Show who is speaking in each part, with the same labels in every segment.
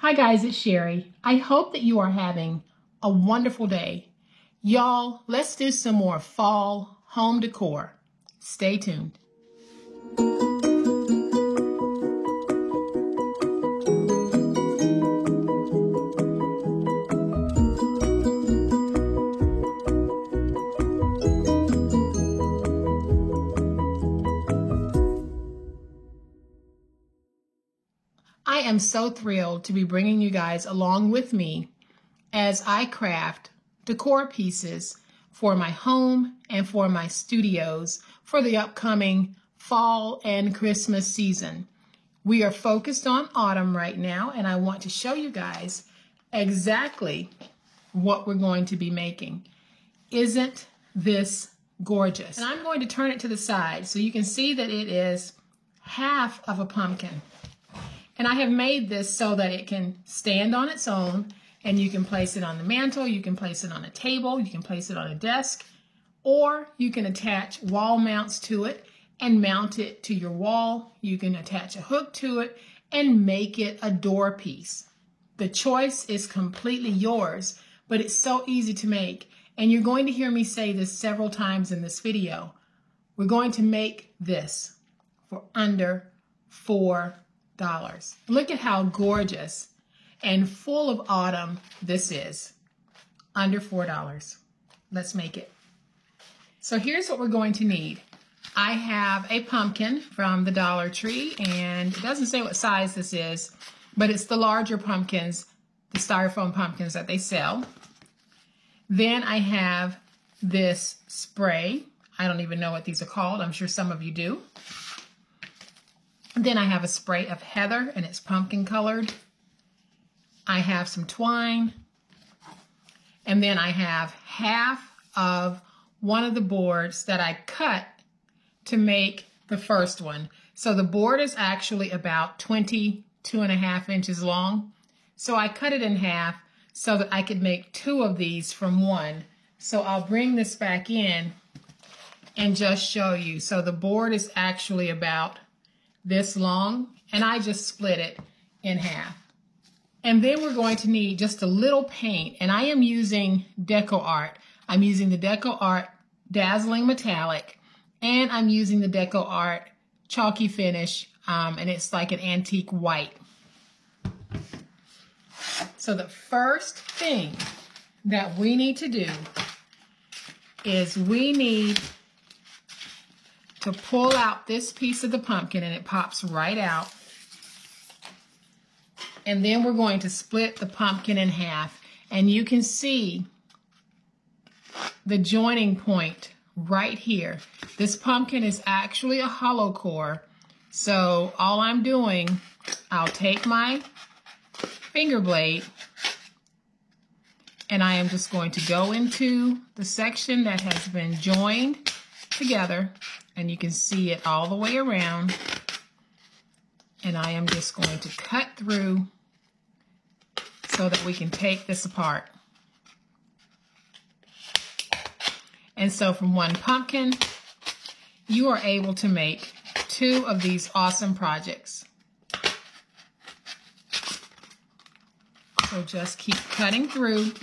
Speaker 1: Hi guys, it's Sherry. I hope that you are having a wonderful day. Y'all, let's do some more fall home decor. Stay tuned. I am so thrilled to be bringing you guys along with me as I craft decor pieces for my home and for my studios for the upcoming fall and Christmas season. We are focused on autumn right now, and I want to show you guys exactly what we're going to be making. Isn't this gorgeous? And I'm going to turn it to the side so you can see that it is half of a pumpkin. And I have made this so that it can stand on its own, and you can place it on the mantle, you can place it on a table, you can place it on a desk, or you can attach wall mounts to it and mount it to your wall. You can attach a hook to it and make it a door piece. The choice is completely yours, but it's so easy to make. And you're going to hear me say this several times in this video. We're going to make this for under $4. Look at how gorgeous and full of autumn this is. Under $4. Let's make it. So here's what we're going to need. I have a pumpkin from the Dollar Tree, and it doesn't say what size this is, but it's the larger pumpkins, the styrofoam pumpkins that they sell. Then I have this spray. I don't even know what these are called. I'm sure some of you do. Then I have a spray of heather, and it's pumpkin colored. I have some twine. And then I have half of one of the boards that I cut to make the first one. So the board is actually about 22.5 inches long. So I cut it in half so that I could make 2 of these from one. So I'll bring this back in and just show you. So the board is actually about this long, and I just split it in half. And then we're going to need just a little paint, and I am using DecoArt. I'm using the DecoArt Dazzling Metallic, and I'm using the DecoArt Chalky Finish, and it's like an antique white. So the first thing that we need to do is we need to pull out this piece of the pumpkin, and it pops right out. And then we're going to split the pumpkin in half, and you can see the joining point right here. This pumpkin is actually a hollow core, so all I'm doing, I'll take my finger blade, and I am just going to go into the section that has been joined together, and you can see it all the way around, and I am just going to cut through so that we can take this apart. And so from one pumpkin, you are able to make 2 of these awesome projects. So just keep cutting through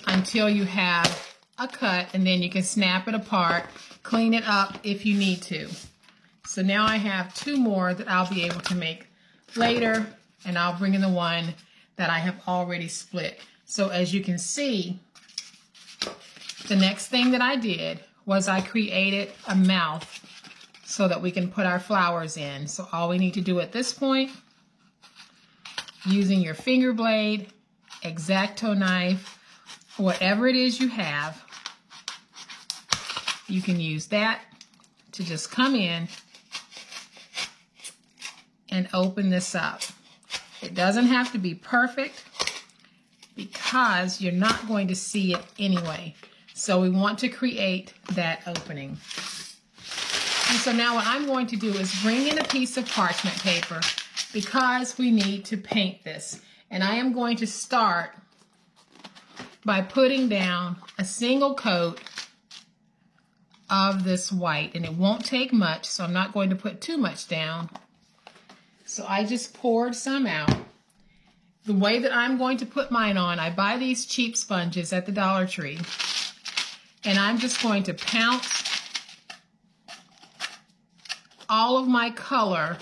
Speaker 1: until you have a cut, and then you can snap it apart, clean it up if you need to. So now I have 2 more that I'll be able to make later, and I'll bring in the one that I have already split. So as you can see, the next thing that I did was I created a mouth so that we can put our flowers in. So all we need to do at this point, using your finger blade, X-Acto knife, whatever it is you have, you can use that to just come in and open this up. It doesn't have to be perfect because you're not going to see it anyway. So we want to create that opening. And so now what I'm going to do is bring in a piece of parchment paper because we need to paint this. And I am going to start by putting down a single coat of this white, and it won't take much, so I'm not going to put too much down. So I just poured some out. The way that I'm going to put mine on, I buy these cheap sponges at the Dollar Tree, and I'm just going to pounce all of my color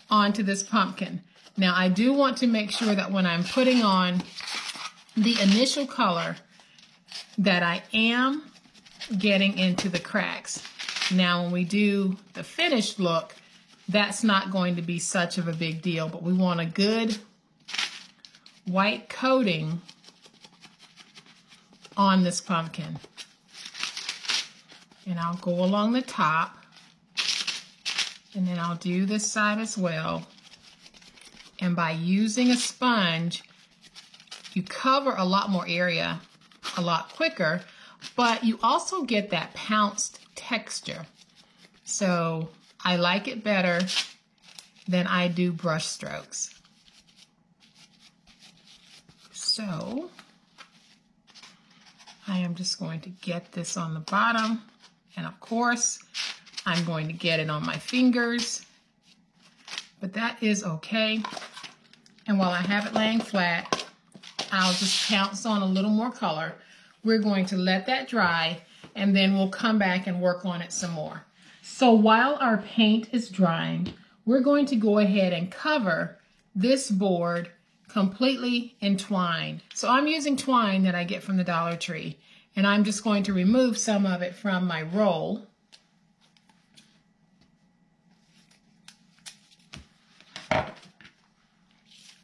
Speaker 1: onto this pumpkin. Now I do want to make sure that when I'm putting on the initial color that I am getting into the cracks. Now when we do the finished look, that's not going to be such of a big deal, but we want a good white coating on this pumpkin. And I'll go along the top, and then I'll do this side as well. And by using a sponge, you cover a lot more area a lot quicker, but you also get that pounced texture. So I like it better than I do brush strokes. So I am just going to get this on the bottom, and of course I'm going to get it on my fingers, but that is okay. And while I have it laying flat, I'll just pounce on a little more color. We're going to let that dry, and then we'll come back and work on it some more. So while our paint is drying, we're going to go ahead and cover this board completely in twine. So I'm using twine that I get from the Dollar Tree, and I'm just going to remove some of it from my roll.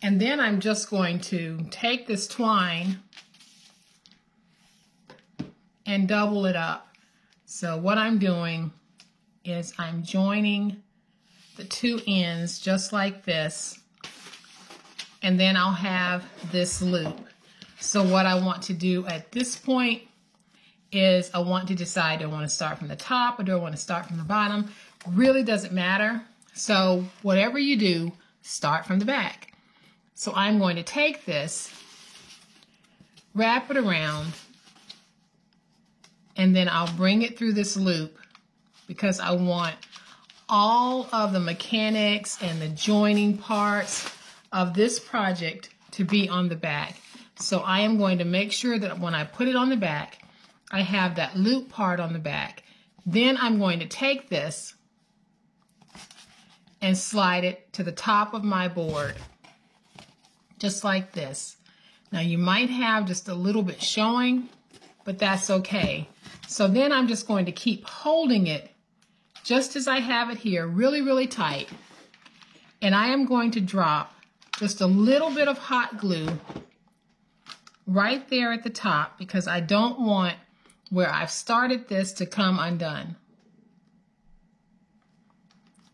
Speaker 1: And then I'm just going to take this twine and double it up. So what I'm doing is I'm joining the two ends just like this, and then I'll have this loop. So what I want to do at this point is I want to decide, do I want to start from the top or do I want to start from the bottom? Really doesn't matter. So whatever you do, start from the back. So I'm going to take this, wrap it around, and then I'll bring it through this loop because I want all of the mechanics and the joining parts of this project to be on the back. So I am going to make sure that when I put it on the back, I have that loop part on the back. Then I'm going to take this and slide it to the top of my board, just like this. Now you might have just a little bit showing, but that's okay. So then I'm just going to keep holding it just as I have it here, really, really tight. And I am going to drop just a little bit of hot glue right there at the top because I don't want where I've started this to come undone.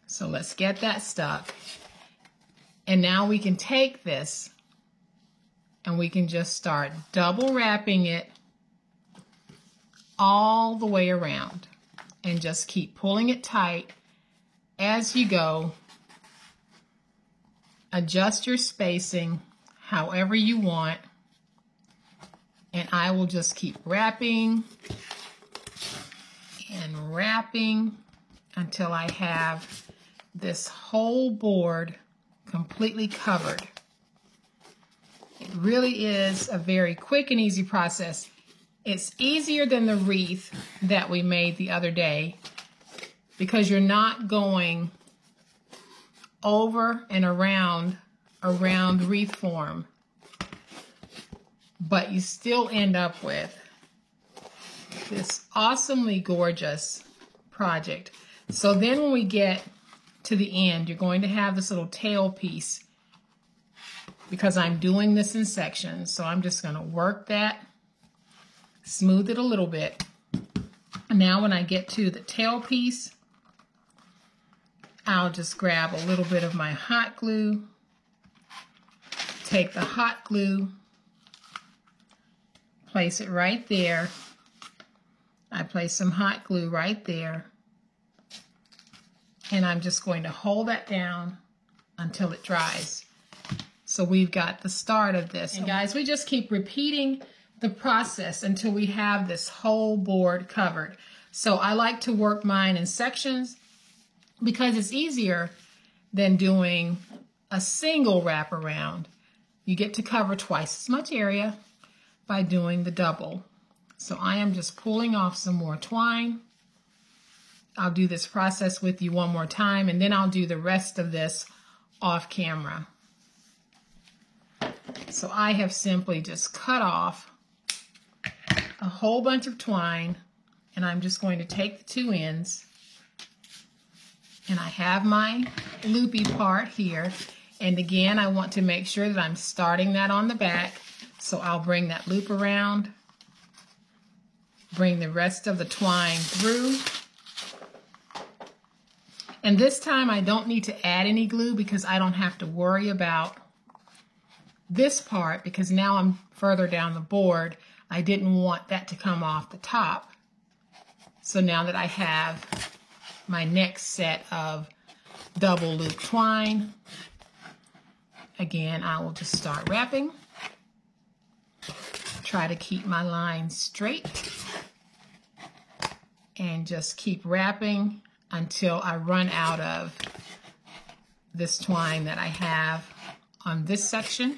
Speaker 1: So let's get that stuck. And now we can take this and we can just start double wrapping it all the way around and just keep pulling it tight as you go. Adjust your spacing however you want, and I will just keep wrapping and wrapping until I have this whole board completely covered. It really is a very quick and easy process. It's easier than the wreath that we made the other day because you're not going over and around wreath form, but you still end up with this awesomely gorgeous project. So then when we get to the end, you're going to have this little tail piece because I'm doing this in sections. So I'm just going to work that, smooth it a little bit. And now when I get to the tail piece, I'll just grab a little bit of my hot glue, take the hot glue, place it right there. I place some hot glue right there. And I'm just going to hold that down until it dries. So we've got the start of this. And guys, we just keep repeating the process until we have this whole board covered. So I like to work mine in sections because it's easier than doing a single wraparound. You get to cover twice as much area by doing the double. So I am just pulling off some more twine. I'll do this process with you one more time, and then I'll do the rest of this off camera. So I have simply just cut off a whole bunch of twine, and I'm just going to take the two ends, and I have my loopy part here. And again, I want to make sure that I'm starting that on the back. So I'll bring that loop around, bring the rest of the twine through. And this time I don't need to add any glue because I don't have to worry about this part, because now I'm further down the board. I didn't want that to come off the top. So now that I have my next set of double loop twine, again, I will just start wrapping. Try to keep my lines straight and just keep wrapping until I run out of this twine that I have on this section.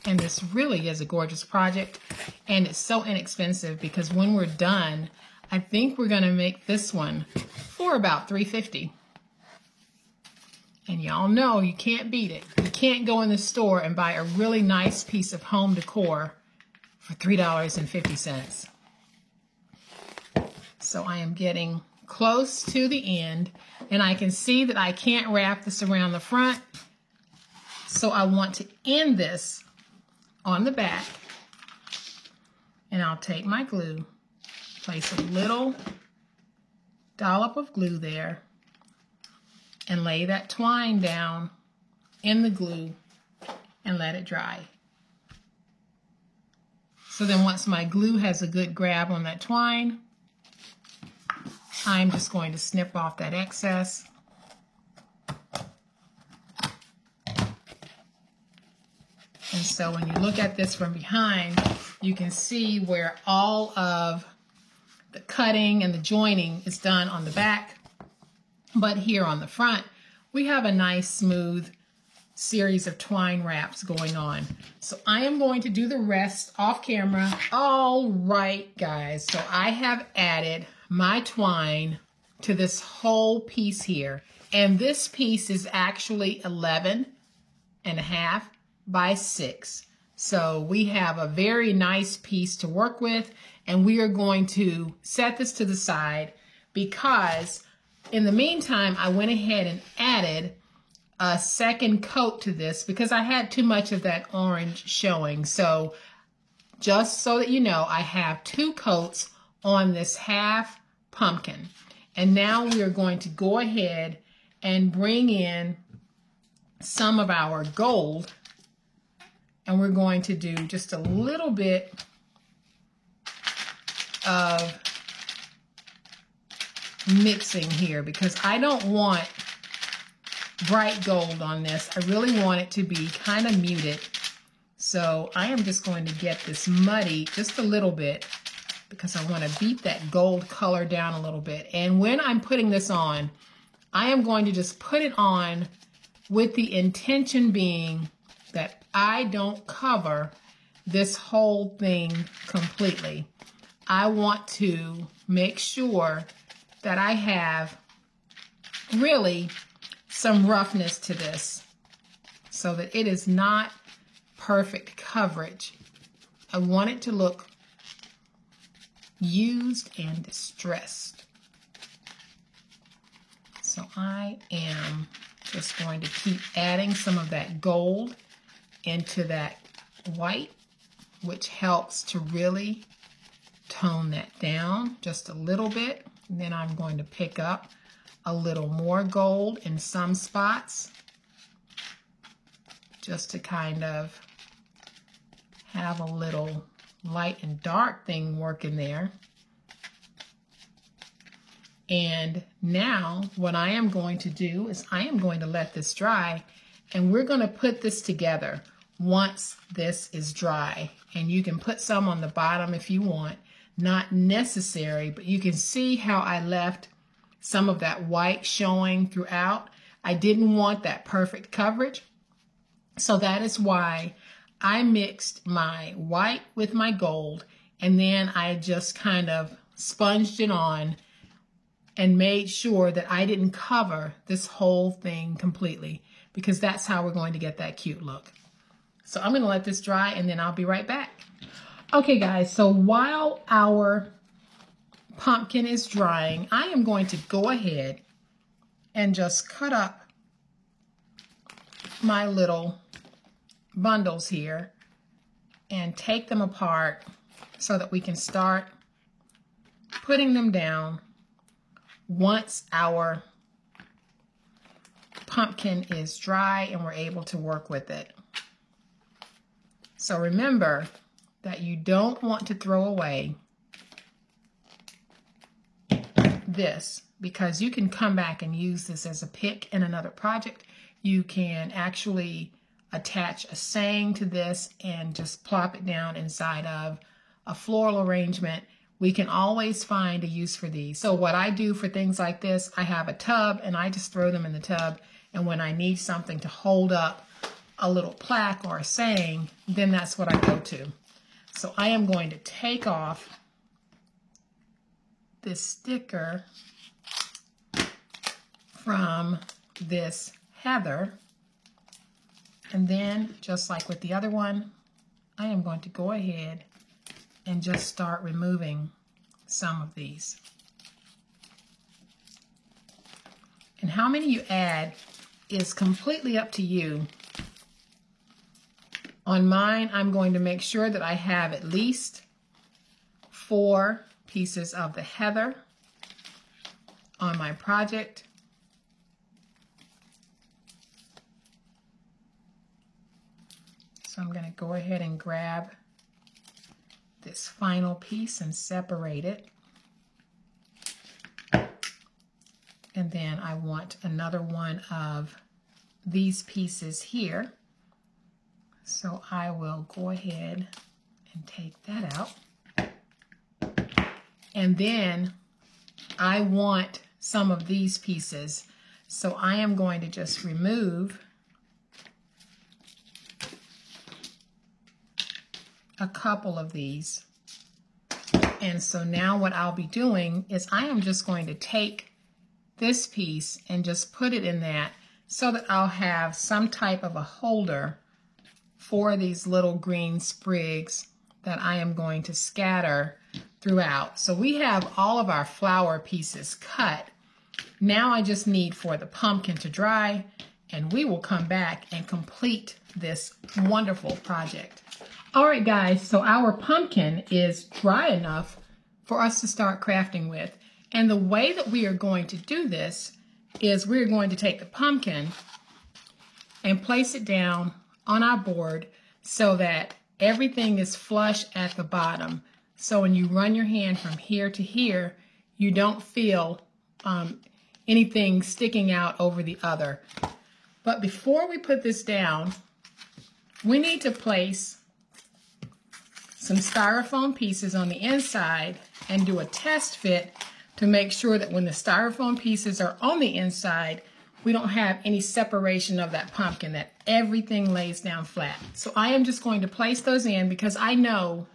Speaker 1: And this really is a gorgeous project, and it's so inexpensive because when we're done, I think we're going to make this one for about $3.50. And y'all know you can't beat it. You can't go in the store and buy a really nice piece of home decor for $3.50. So I am getting close to the end, and I can see that I can't wrap this around the front. So I want to end this on the back, and I'll take my glue, place a little dollop of glue there, and lay that twine down in the glue and let it dry. So then once my glue has a good grab on that twine, I'm just going to snip off that excess. And so when you look at this from behind, you can see where all of the cutting and the joining is done on the back. But here on the front, we have a nice smooth series of twine wraps going on. So I am going to do the rest off camera. All right, guys, so I have added my twine to this whole piece here. And this piece is actually 11.5 by 6. So we have a very nice piece to work with, and we are going to set this to the side because in the meantime, I went ahead and added a second coat to this because I had too much of that orange showing. So just so that you know, I have 2 coats on this half pumpkin. And now we are going to go ahead and bring in some of our gold, and we're going to do just a little bit of mixing here because I don't want bright gold on this. I really want it to be kind of muted. So I am just going to get this muddy just a little bit because I want to beat that gold color down a little bit. And when I'm putting this on, I am going to just put it on with the intention being that I don't cover this whole thing completely. I want to make sure that I have really some roughness to this so that it is not perfect coverage. I want it to look used and distressed. So I am just going to keep adding some of that gold into that white, which helps to really tone that down just a little bit. And then I'm going to pick up a little more gold in some spots just to kind of have a little light and dark thing working there. And now what I am going to do is I am going to let this dry, and we're going to put this together once this is dry. And you can put some on the bottom if you want. Not necessary, but you can see how I left some of that white showing throughout. I didn't want that perfect coverage. So that is why I mixed my white with my gold, and then I just kind of sponged it on and made sure that I didn't cover this whole thing completely, because that's how we're going to get that cute look. So I'm going to let this dry and then I'll be right back. Okay guys, so while our pumpkin is drying, I am going to go ahead and just cut up my little bundles here and take them apart so that we can start putting them down once our pumpkin is dry and we're able to work with it. So remember that you don't want to throw away this, because you can come back and use this as a pick in another project. You can actually attach a saying to this and just plop it down inside of a floral arrangement. We can always find a use for these. So what I do for things like this, I have a tub and I just throw them in the tub. And when I need something to hold up a little plaque or a saying, then that's what I go to. So I am going to take off this sticker from this heather. And then, just like with the other one, I am going to go ahead and just start removing some of these. And how many you add is completely up to you. On mine, I'm going to make sure that I have at least 4 pieces of the heather on my project. So I'm going to go ahead and grab this final piece and separate it. And then I want another one of these pieces here. So I will go ahead and take that out. And then I want some of these pieces. So I am going to just remove a couple of these. And so now what I'll be doing is I am just going to take this piece and just put it in that so that I'll have some type of a holder for these little green sprigs that I am going to scatter throughout. So we have all of our flower pieces cut. Now I just need for the pumpkin to dry, and we will come back and complete this wonderful project. All right, guys, so our pumpkin is dry enough for us to start crafting with. And the way that we are going to do this is we're going to take the pumpkin and place it down on our board so that everything is flush at the bottom. So when you run your hand from here to here, you don't feel anything sticking out over the other. But before we put this down, we need to place some styrofoam pieces on the inside and do a test fit to make sure that when the styrofoam pieces are on the inside, we don't have any separation of that pumpkin, that everything lays down flat. So I am just going to place those in because I know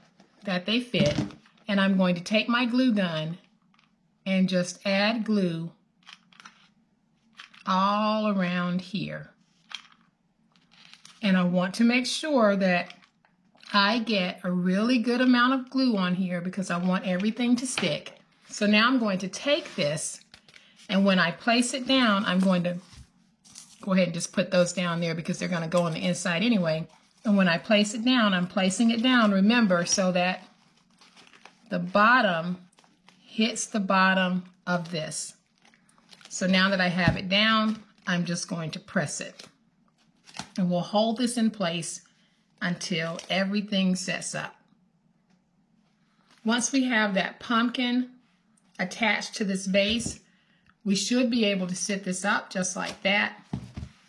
Speaker 1: that they fit, and I'm going to take my glue gun and just add glue all around here. And I want to make sure that I get a really good amount of glue on here because I want everything to stick. So now I'm going to take this, and when I place it down, I'm going to go ahead and just put those down there because they're going to go on the inside anyway. And when I place it down, I'm placing it down, remember, so that the bottom hits the bottom of this. So now that I have it down, I'm just going to press it. And we'll hold this in place until everything sets up. Once we have that pumpkin attached to this base, we should be able to sit this up just like that.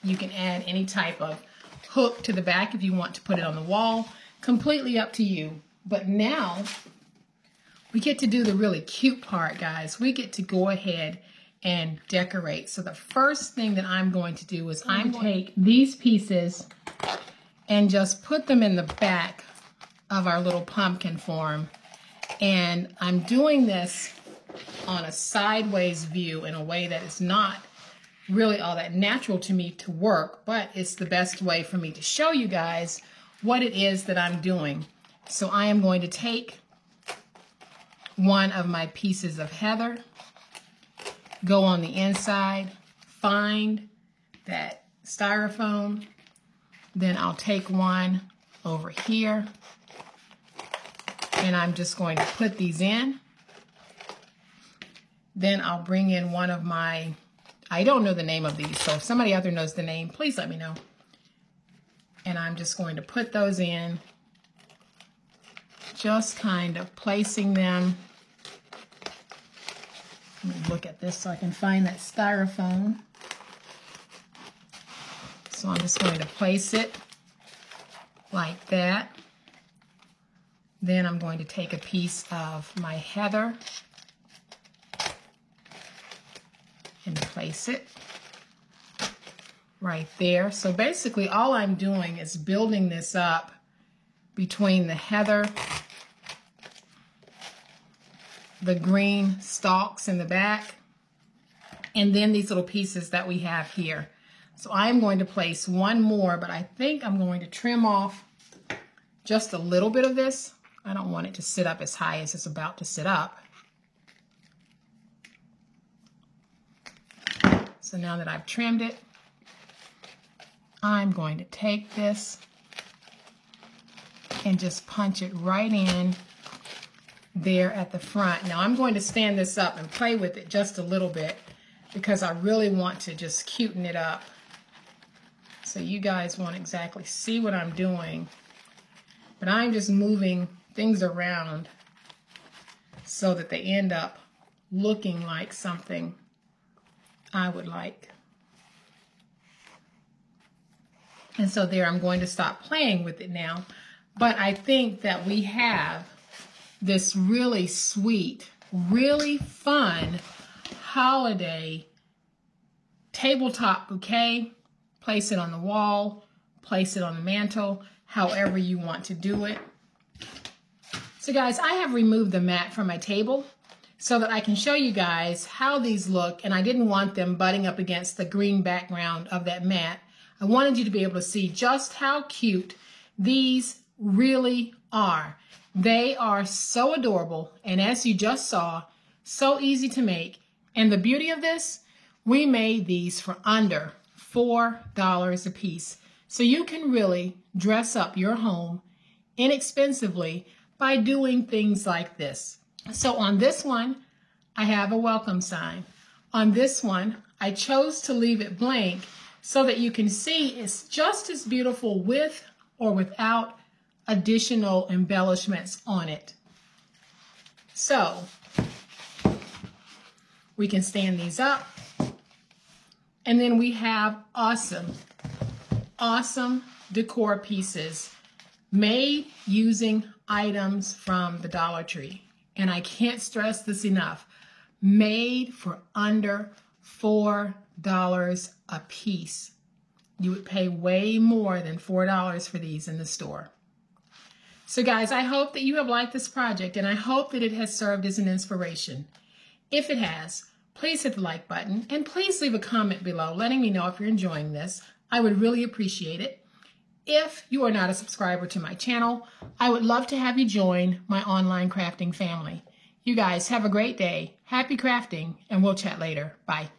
Speaker 1: You can add any type of hook to the back if you want to put it on the wall. Completely up to you. But now we get to do the really cute part, guys. We get to go ahead and decorate. So the first thing that I'm going to do is I'm take these pieces and just put them in the back of our little pumpkin form. And I'm doing this on a sideways view in a way that is not really all that natural to me to work, but it's the best way for me to show you guys what it is that I'm doing. So I am going to take one of my pieces of heather, go on the inside, find that styrofoam, then I'll take one over here, and I'm just going to put these in. Then I'll bring in one of my, I don't know the name of these, so if somebody out there knows the name, please let me know. And I'm just going to put those in, just kind of placing them. Let me look at this so I can find that styrofoam. So I'm just going to place it like that. Then I'm going to take a piece of my heather and place it right there. So basically all I'm doing is building this up between the heather, the green stalks in the back, and then these little pieces that we have here. So I'm going to place one more, but I think I'm going to trim off just a little bit of this. I don't want it to sit up as high as it's about to sit up. So now that I've trimmed it, I'm going to take this and just punch it right in there at the front. Now I'm going to stand this up and play with it just a little bit because I really want to just cuten it up. So you guys won't exactly see what I'm doing, but I'm just moving things around so that they end up looking like something I would like. And so there, I'm going to stop playing with it now. But I think that we have this really sweet, really fun holiday tabletop bouquet. Place it on the wall, place it on the mantle, however you want to do it. So guys, I have removed the mat from my table so that I can show you guys how these look, and I didn't want them butting up against the green background of that mat. I wanted you to be able to see just how cute these really are. They are so adorable, and as you just saw, so easy to make. And the beauty of this, we made these for under $4 a piece. So you can really dress up your home inexpensively by doing things like this. So on this one, I have a welcome sign. On this one, I chose to leave it blank so that you can see it's just as beautiful with or without additional embellishments on it. So we can stand these up, and then we have awesome decor pieces made using items from the Dollar Tree. And I can't stress this enough, made for under $4 a piece. You would pay way more than $4 for these in the store. So guys, I hope that you have liked this project, and I hope that it has served as an inspiration. If it has, please hit the like button, and please leave a comment below letting me know if you're enjoying this. I would really appreciate it. If you are not a subscriber to my channel, I would love to have you join my online crafting family. You guys have a great day. Happy crafting, and we'll chat later. Bye.